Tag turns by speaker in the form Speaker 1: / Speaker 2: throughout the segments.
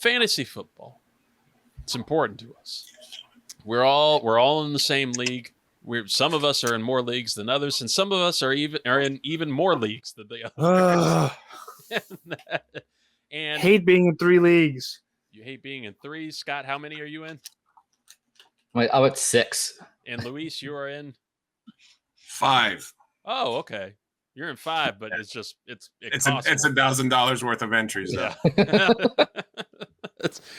Speaker 1: fantasy football. It's important to us. We're all in the same league. Some of us are in more leagues than others, and some of us are in even more leagues than the others. And
Speaker 2: hate being in 3 leagues.
Speaker 1: You hate being in 3. Scott, how many are you in?
Speaker 3: Wait, I'm at 6.
Speaker 1: And Luis, you are in
Speaker 4: 5.
Speaker 1: Oh, okay. You're in 5, but it's
Speaker 4: $1,000 worth of entries.
Speaker 1: Yeah.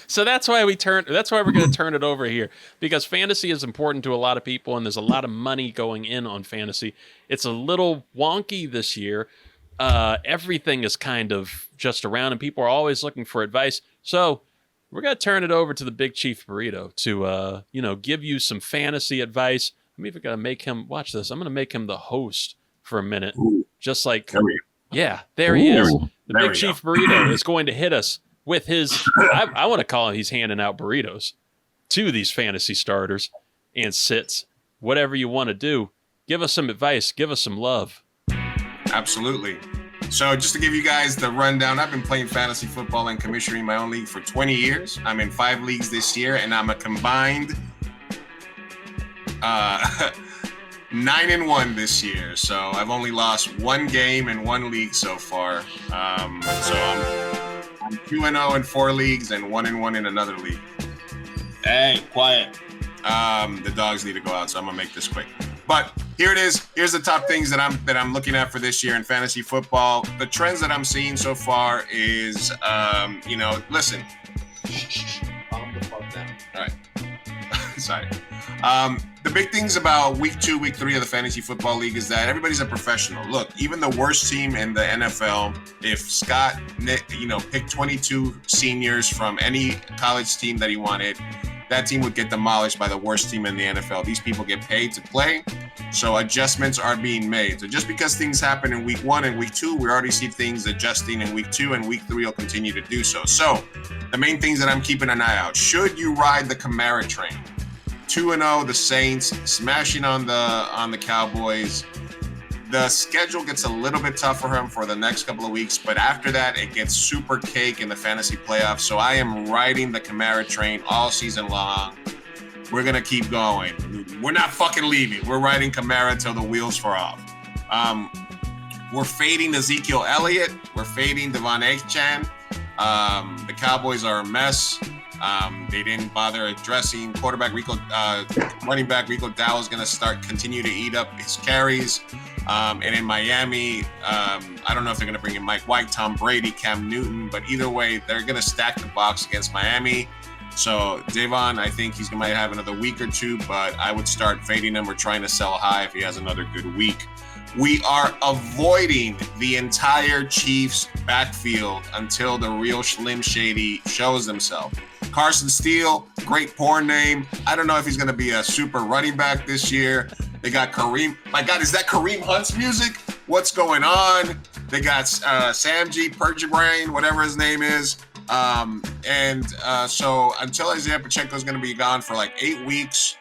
Speaker 1: So that's why we're going to turn it over here, because fantasy is important to a lot of people, and there's a lot of money going in on fantasy. It's a little wonky this year. Everything is kind of just around, and people are always looking for advice. So we're going to turn it over to the Big Chief Burrito to, give you some fantasy advice. I'm even going to make him watch this. I'm going to make him the host for a minute. Just like, there he is. The Big Chief Burrito is going to hit us with his, I want to call him, he's handing out burritos to these fantasy starters and sits. Whatever you want to do, give us some advice. Give us some love.
Speaker 4: Absolutely. So just to give you guys the rundown, I've been playing fantasy football and commissioning my own league for 20 years. I'm in 5 leagues this year, and I'm a combined 9-1 this year. So I've only lost 1 game in 1 league so far. So I'm 2-0 in 4 leagues and 1-1 in another league.
Speaker 5: Hey, quiet.
Speaker 4: The dogs need to go out, so I'm gonna make this quick. But here it is. Here's the top things that I'm looking at for this year in fantasy football. The trends that I'm seeing so far is, listen.
Speaker 5: Calm the fuck down.
Speaker 4: All right. Sorry. The big things about week 2, week 3 of the fantasy football league is that everybody's a professional. Look, even the worst team in the NFL, if Scott, picked 22 seniors from any college team that he wanted, that team would get demolished by the worst team in the NFL. These people get paid to play, so adjustments are being made. So just because things happen in week 1 and week 2, we already see things adjusting in week 2, and week 3 will continue to do so. So the main things that I'm keeping an eye out: should you ride the Kamara train? 2-0, the Saints, smashing on the Cowboys. The schedule gets a little bit tough for him for the next couple of weeks, but after that, it gets super cake in the fantasy playoffs. So I am riding the Kamara train all season long. We're going to keep going. We're not fucking leaving. We're riding Kamara until the wheels fall off. We're fading Ezekiel Elliott. We're fading Devon Achane. The Cowboys are a mess. They didn't bother addressing running back Rico Dow is going to continue to eat up his carries. And in Miami, I don't know if they're going to bring in Mike White, Tom Brady, Cam Newton, but either way, they're going to stack the box against Miami. So Davon, I think he might have another week or 2, but I would start fading him or trying to sell high if he has another good week. We are avoiding the entire Chiefs backfield until the real Slim Shady shows himself. Carson Steele, great porn name. I don't know if he's going to be a super running back this year. They got Kareem. My God, is that Kareem Hunt's music? What's going on? They got Samji Perjibrain, whatever his name is. So until Isaiah Pacheco is going to be gone for like 8 weeks,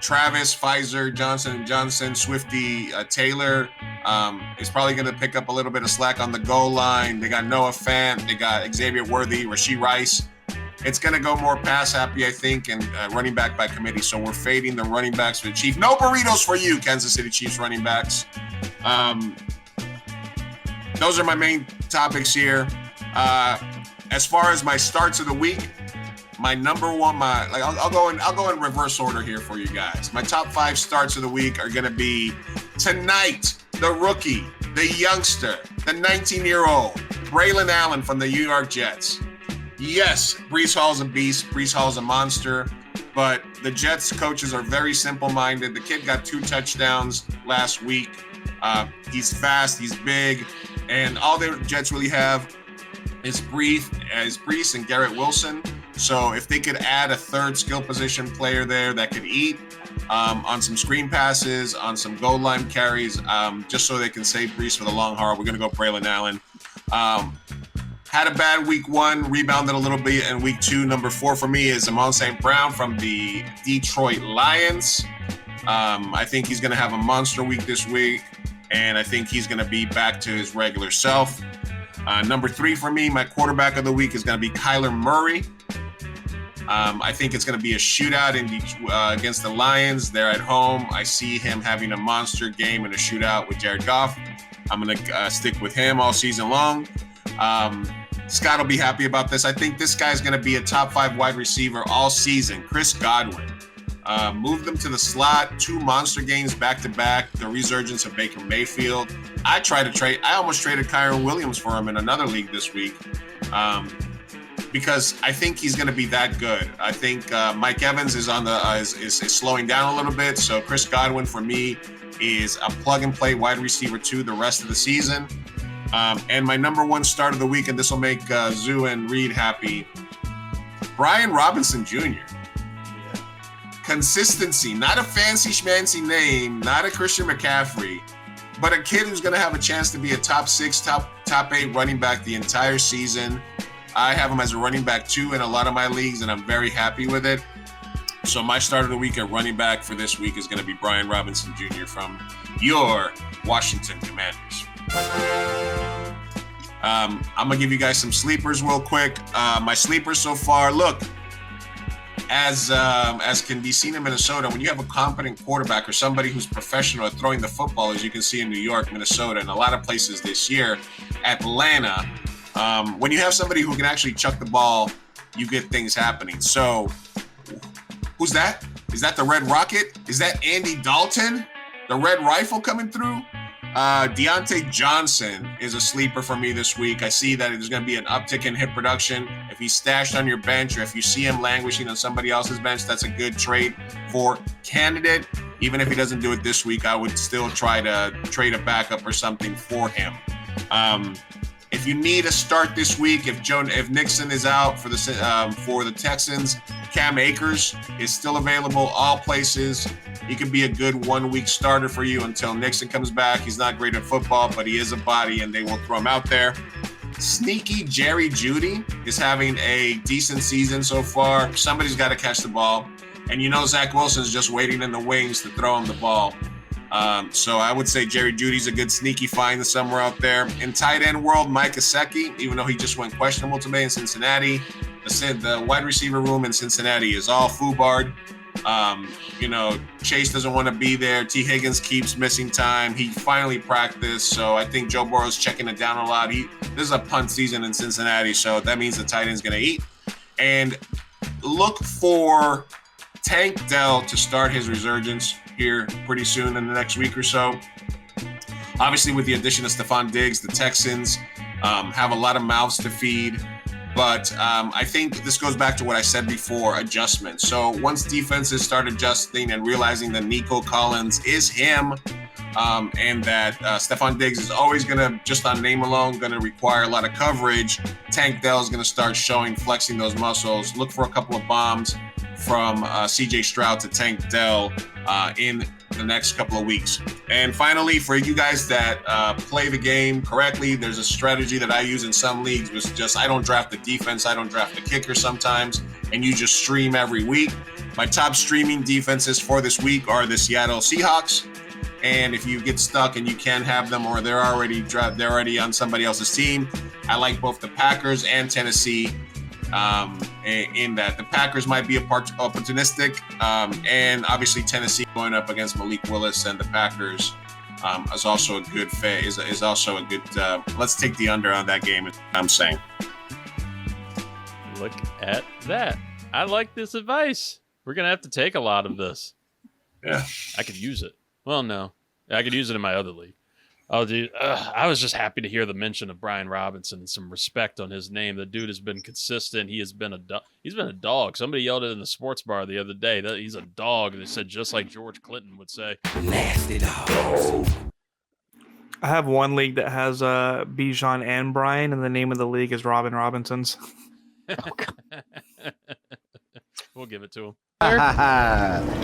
Speaker 4: Travis, Pfizer, Johnson & Johnson, Swifty, Taylor is probably going to pick up a little bit of slack on the goal line. They got Noah Fant. They got Xavier Worthy, Rashee Rice. It's going to go more pass happy, I think, and running back by committee. So we're fading the running backs for the Chiefs. No burritos for you, Kansas City Chiefs running backs. Those are my main topics here. As far as my starts of the week, my number one, I'll go in reverse order here for you guys. My top 5 starts of the week are going to be tonight. The rookie, the youngster, the 19-year-old, Braylon Allen from the New York Jets. Yes, Breece Hall's a beast. Breece Hall's a monster. But the Jets coaches are very simple-minded. The kid got 2 touchdowns last week. He's fast. He's big. And all the Jets really have is Breece and Garrett Wilson. So if they could add a third skill position player there that could eat on some screen passes, on some goal line carries, just so they can save Breece for the long haul, we're going to go Braylon Allen. Had a bad week 1, rebounded a little bit in week 2. Number 4 for me is Amon-Ra St. Brown from the Detroit Lions. I think he's going to have a monster week this week, and I think he's going to be back to his regular self. Number 3 for me, my quarterback of the week is going to be Kyler Murray. I think it's going to be a shootout against the Lions. They're at home. I see him having a monster game in a shootout with Jared Goff. I'm going to stick with him all season long. Scott will be happy about this. I think this guy's going to be a top 5 wide receiver all season. Chris Godwin. Moved them to the slot, 2 monster games back-to-back, the resurgence of Baker Mayfield. I almost traded Kyron Williams for him in another league this week because I think he's going to be that good. I think Mike Evans is is slowing down a little bit, so Chris Godwin for me is a plug-and-play wide receiver 2 the rest of the season. And my number 1 start of the week, and this will make Zoo and Reed happy, Brian Robinson Jr. Consistency, not a fancy schmancy name, not a Christian McCaffrey, but a kid who's going to have a chance to be a top 6, top 8 running back the entire season. I have him as a running back 2 in a lot of my leagues, and I'm very happy with it. So my start of the week at running back for this week is going to be Brian Robinson Jr. from your Washington Commanders. I'm going to give you guys some sleepers real quick. My sleepers so far, look, as can be seen in Minnesota, when you have a competent quarterback or somebody who's professional at throwing the football, as you can see in New York, Minnesota, and a lot of places this year, Atlanta, when you have somebody who can actually chuck the ball, you get things happening. So, who's that? Is that the Red Rocket? Is that Andy Dalton? The Red Rifle coming through? Deontay Johnson is a sleeper for me this week. I see that there's going to be an uptick in hit production. If he's stashed on your bench or if you see him languishing on somebody else's bench, that's a good trade for candidate. Even if he doesn't do it this week, I would still try to trade a backup or something for him. If you need a start this week, if Nixon is out for the Texans, Cam Akers is still available all places. He could be a good 1-week starter for you until Nixon comes back. He's not great at football, but he is a body, and they will throw him out there. Sneaky Jerry Jeudy is having a decent season so far. Somebody's got to catch the ball. And Zach Wilson's just waiting in the wings to throw him the ball. So I would say Jerry Jeudy's a good sneaky find somewhere out there. In tight end world, Mike Gesicki, even though he just went questionable today in Cincinnati, the wide receiver room in Cincinnati is all foobarred. Chase doesn't want to be there. T. Higgins keeps missing time. He finally practiced, so I think Joe Burrow's checking it down a lot. This is a punt season in Cincinnati, so that means the tight end's going to eat. And look for Tank Dell to start his resurgence here pretty soon in the next week or so. Obviously, with the addition of Stephon Diggs, the Texans have a lot of mouths to feed. But I think this goes back to what I said before, adjustment. So once defenses start adjusting and realizing that Nico Collins is him and that Stephon Diggs is always going to, just on name alone, going to require a lot of coverage, Tank Dell is going to start flexing those muscles. Look for a couple of bombs from C.J. Stroud to Tank Dell in the next couple of weeks. And finally, for you guys that play the game correctly, there's a strategy that I use in some leagues, which is just I don't draft the defense, I don't draft the kicker sometimes, and you just stream every week. My top streaming defenses for this week are the Seattle Seahawks. And if you get stuck and you can't have them or they're already on somebody else's team, I like both the Packers and Tennessee. In that the Packers might be opportunistic, and obviously Tennessee going up against Malik Willis and the Packers is also a good fit. Is also a good. Let's take the under on that game. I'm saying.
Speaker 1: Look at that! I like this advice. We're gonna have to take a lot of this.
Speaker 4: Yeah,
Speaker 1: I could use it. Well, no, I could use it in my other league. Oh, dude, I was just happy to hear the mention of Brian Robinson and some respect on his name. The dude has been consistent. He's been a dog. Somebody yelled it in the sports bar the other day that he's a dog. They said just like George Clinton would say. Nasty dogs.
Speaker 2: I have one league that has Bijan and Brian, and the name of the league is Robin Robinsons.
Speaker 1: We'll give it to him.